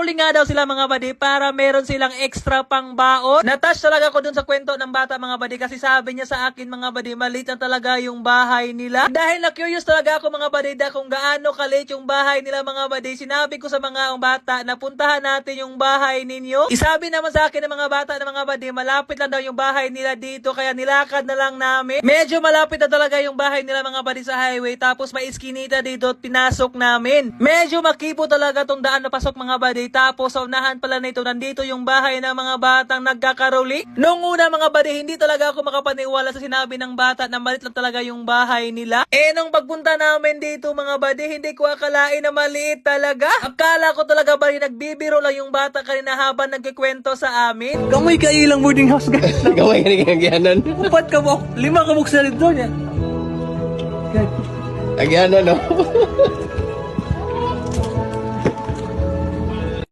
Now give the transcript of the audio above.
Nagpapahuli nga daw sila mga buddy para meron silang extra pang baon. Natouch talaga ako dun sa kwento ng bata mga buddy kasi sabi niya sa akin mga buddy maliit na talaga yung bahay nila. Dahil na curious talaga ako mga buddy kung gaano kaliit yung bahay nila mga buddy, sinabi ko sa mga bata na puntahan natin yung bahay ninyo. Isabi naman sa akin ng mga bata na mga buddy malapit lang daw yung bahay nila dito kaya nilakad na lang namin. Medyo malapit na talaga yung bahay nila mga buddy sa highway tapos may iskinita dito at pinasok namin. Medyo makipo talaga tong daan na pasok mga buddy tapos sa unahan pala nito nandito yung bahay ng mga batang nagkakaroli. Noong una mga buddy hindi talaga ako makapaniwala sa sinabi ng bata na maliit lang talaga yung bahay nila. Nung pagpunta namin dito mga buddy hindi ko akalain na maliit talaga. Akala ko talaga buddy nagbibiro lang yung bata kanina habang nagkikwento sa amin. Kamay ka ilang boarding house guys. Gawin ka rin kagyanan. Upat ka mo. 5 ka mo sa dito niya. Kagyanan, no?